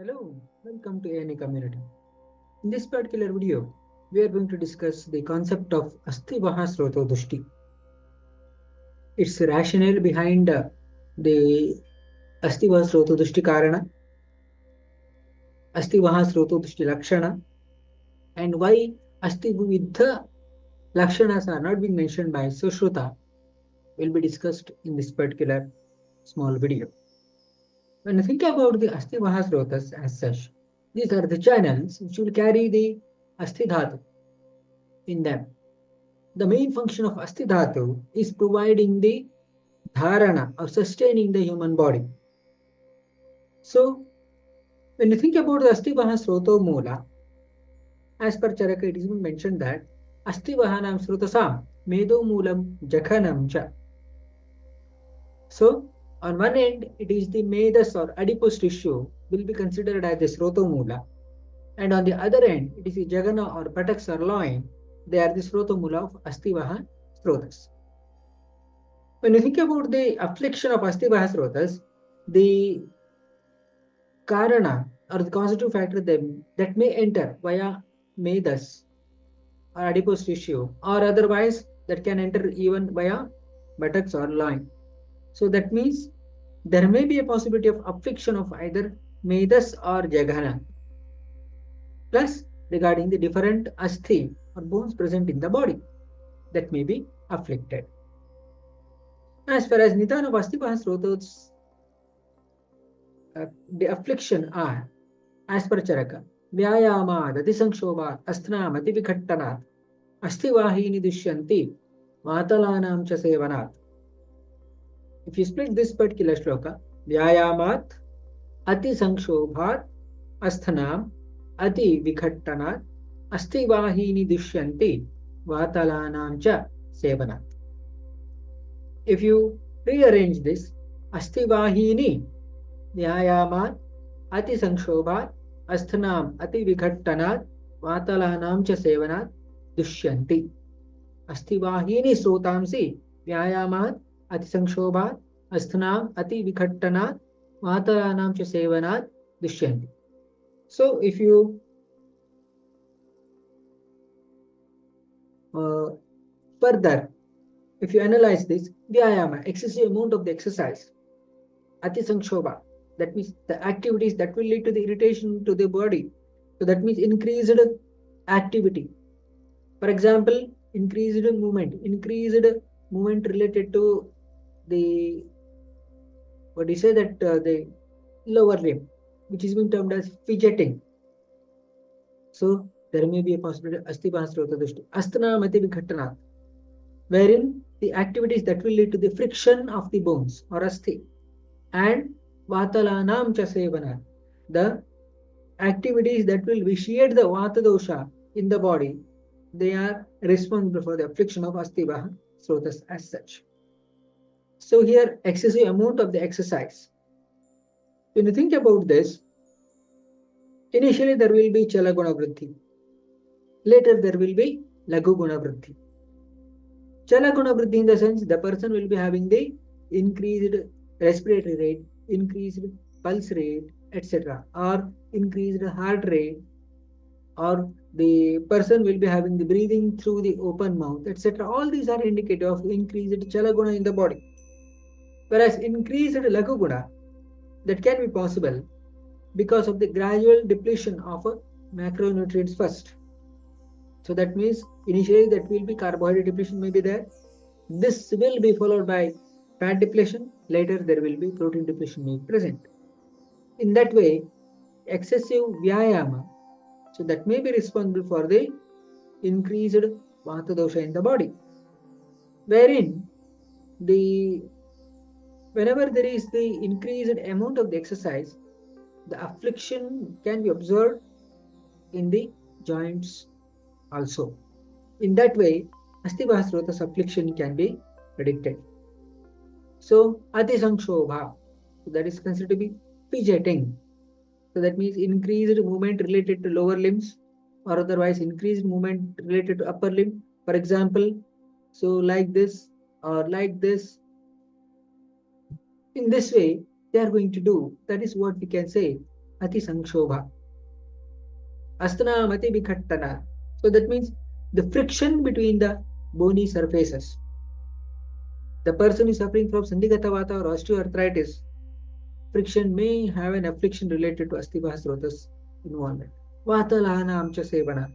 Hello, welcome to ANA community. In this particular video, we are going to discuss the concept of Asthivaha Srotodushti. Its rationale behind the Asthivaha Srotodushti Karana, Asthivaha Srotodushti Lakshana, and why Asthividha Lakshanas are not being mentioned by Sushruta will be discussed in this particular small video. When you think about the Asthivaha Srotas as such, these are the channels which will carry the Asthi Dhatu in them. The main function of Asthi Dhatu is providing the Dharana or sustaining the human body. So, when you think about the Asthivaha Srotomula, as per Charaka, it is mentioned that Asthivahanam Srotasam Medo Moolam Jaghanam Cha. So, on one end, it is the Medas or adipose tissue will be considered as the Srotomula, and on the other end, it is the Jaghana or buttocks or loin. They are the Srotomula of Asthivaha Srotas. When you think about the affliction of Asthivaha Srotas, the Karana or the causative factor that may enter via Medas or adipose tissue, or otherwise that can enter even via buttocks or loin. So that means there may be a possibility of affliction of either Medas or Jaghana. Plus, regarding the different asthi or bones present in the body that may be afflicted. As far as Nidana of Asthivaha Srotas, the affliction are, as per Charaka, Vyayamad, Atisankshobat, Asthnam, Ativikhattanat, Asthivahini Dushyanti, Matalanam cha Sevanat. If you split this particular shloka, Vyayamat, Atisankshobat, Asthanam, Ativikhattanat, Asthivahini Dushyanti, Vatalanam cha Sevanat. If you rearrange this, Asthivahini, Vyayamat, Atisankshobat, Asthanam, Ativikhattanat, Vatalanam cha Sevanat, Dushyanti. Asthivahini Srotamsi, Vyayamat, Atisankshobat, Asthanam, Ativikhattanat, Vatalanam cha Sevanat, Dushyanti. So, if you further, if you analyze this, Vyayama, excessive amount of the exercise, Atisankshoba, that means the activities that will lead to the irritation to the body. So that means increased activity. For example, increased movement related to the, what do you say, that the lower limb, which is being termed as fidgeting. So there may be a possibility of Asthivaha Srotodushti. Asthana Ativikhattanat, wherein the activities that will lead to the friction of the bones or asthi, and Vatalanam cha Sevana, the activities that will vitiate the Vata dosha in the body, they are responsible for the affliction of Asthivaha Srotas as such. So here, excessive amount of the exercise. When you think about this, initially there will be Chala Guna Vriddhi. Later there will be Lagu Guna Vriddhi. Chala Guna Vriddhi in the sense the person will be having the increased respiratory rate, increased pulse rate, etc., or increased heart rate, or the person will be having the breathing through the open mouth, etc. All these are indicative of increased Chala Guna in the body. Whereas increased Lagu Guna, that can be possible because of the gradual depletion of macronutrients first. So that means initially that will be carbohydrate depletion may be there. This will be followed by fat depletion. Later there will be protein depletion may be present. In that way, excessive vyayama, so that may be responsible for the increased vata dosha in the body, wherein whenever there is the increased amount of the exercise, the affliction can be observed in the joints also. In that way, Asthivaha Srotas affliction can be predicted. So, Atisankshoba, that is considered to be fidgeting. So that means increased movement related to lower limbs, or otherwise increased movement related to upper limb. For example, so like this or like this. In this way, they are going to do. That is what we can say ati sanshobha. Asthanam ati vikhattana. So that means the friction between the bony surfaces. The person is suffering from Sandhigata Vata or osteoarthritis. Friction may have an affliction related to Asthivaha Srotas involvement. Vata Lahana Amcha Sevana.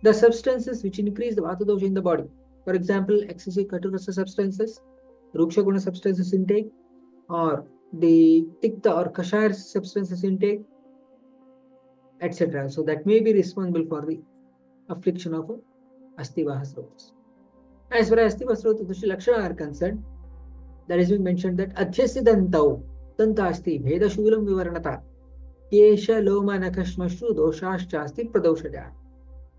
The substances which increase the Vata dosha in the body. For example, excessive Katurasa substances, Rukshaguna substances intake, or the Tikta or Kashaya substances intake, etc. So that may be responsible for the affliction of Asthivaha Srotas. As far as Asthivaha Srotodushti Lakshana are concerned, that is being mentioned that Adhyasi Dantau Dantasti Bhedashulam Vivaranata Kesha Loma Nakashmashu Doshashchasti Pradoshaja.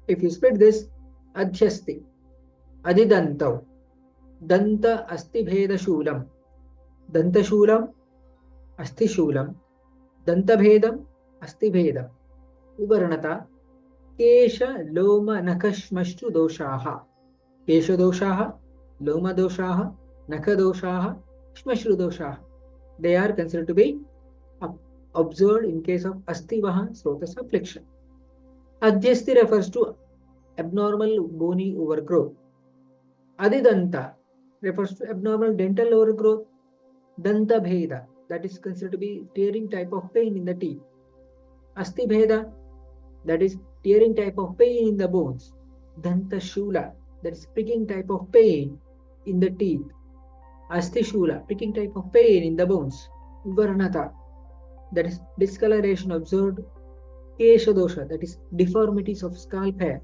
If you split this, Adhyasti Adidantau Danta Asti Bhedashulam Dantashulam Asti Shulam Dantabhedam Asti Bhedam Vivaranata Kesha Loma Nakashmashu Doshaha Kesha Doshaha Loma Doshaha Naka Doshaha Shmashru Doshaha. They are considered to be observed in case of Asthivaha Srotas affliction. Adhyasti refers to abnormal bony overgrowth. Adidanta refers to abnormal dental overgrowth. Danta Bheda, that is considered to be tearing type of pain in the teeth. Asti Bheda, that is tearing type of pain in the bones. Danta Shula, that is pricking type of pain in the teeth. Asti Shula, pricking type of pain in the bones. Varnata, that is discoloration observed. Kesha Dosha, that is deformities of scalp hair.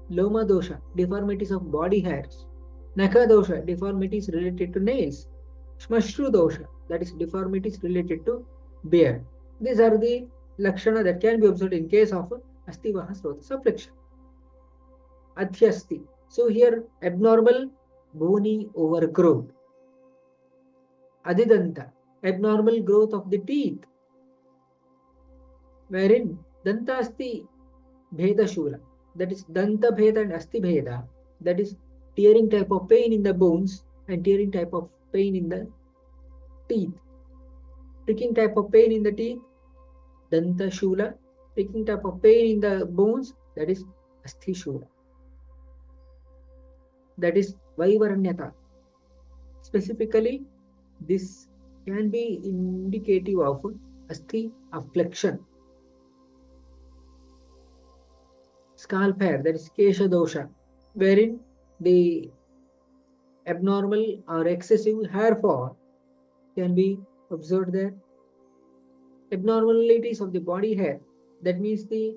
Loma Dosha, deformities of body hairs. Naka Dosha, deformities related to nails. Shmashru Dosha, that is deformities related to beard. These are the Lakshana that can be observed in case of Asthivaha Srotas affliction. Adhyasti. So here abnormal bony overgrowth. Adidanta, abnormal growth of the teeth, wherein Dantasti Bheda Shula, that is Danta Bheda and Asti Bheda, that is tearing type of pain in the bones and tearing type of pain in the teeth. Pricking type of pain in the teeth, Danta Shula, pricking type of pain in the bones, that is Asthi Shula. That is Vaivaranyata. Specifically, this can be indicative of Asthi affliction. Scalp hair, that is Kesha Dosha, wherein the abnormal or excessive hair fall can be observed there. Abnormalities of the body hair, that means the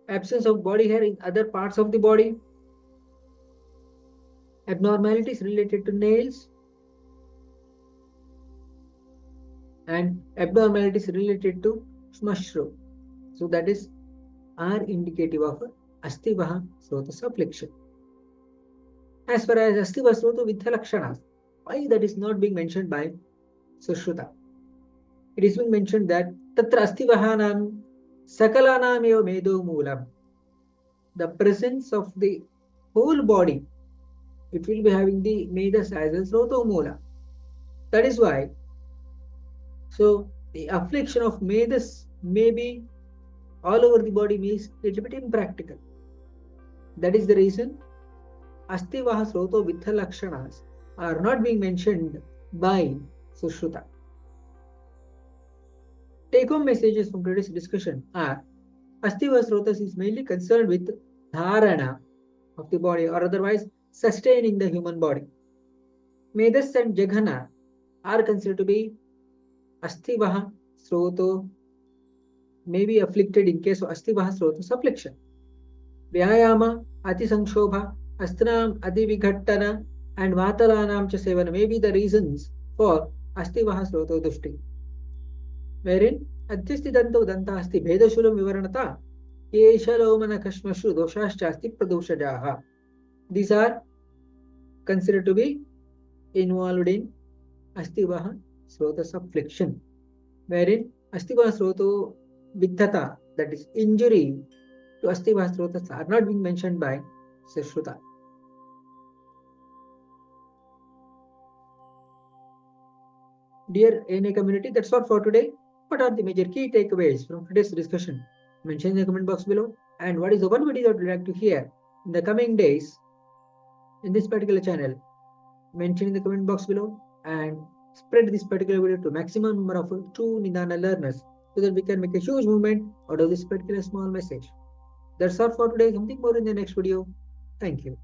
absence of body hair in other parts of the body. Abnormalities related to nails and abnormalities related to shmashru. So that is are indicative of Asthivaha Srotas affliction. As far as Asthivaha Sroto Vidhalakshanas, why that is not being mentioned by Sushruta? It is being mentioned that Tatra Asthivahanam Sakalanam eva Medo Moolam. The presence of the whole body, it will be having the Medas as a Srotomula. That is why. So the affliction of Medas may be all over the body means a little bit impractical. That is the reason Asthivaha Sroto Vidhalakshanas are not being mentioned by Sushruta. Take-home messages from today's discussion are Asthivaha Srotas is mainly concerned with Dharana of the body or otherwise sustaining the human body. Medas and Jaghana are considered to be Asthivaha Sroto may be afflicted in case of Asthivaha Srotas affliction. Vyayama, Ati Sanshobha, Asthanam Adi Vighattana, and Vatalanam Cha Sevana may be the reasons for Asthivaha Srotodushti. Wherein Adhyasti Danto Danta Asti Bhedashulam Vivaranata, Keshalomana Kashmashu Doshashchasti Pradoshajaha. These are considered to be involved in Asthivaha Srotas affliction, wherein Asthivaha Sroto Vidhata, that is injury to Asthivaha Srotas, are not being mentioned by Sushruta. Dear ANA community, that's all for today. What are the major key takeaways from today's discussion? Mention in the comment box below. And what is the one video that you'd like to hear in the coming days in this particular channel? Mention in the comment box below and spread this particular video to maximum number of true Nidana learners so that we can make a huge movement out of this particular small message. That's all for today. Something more in the next video. Thank you.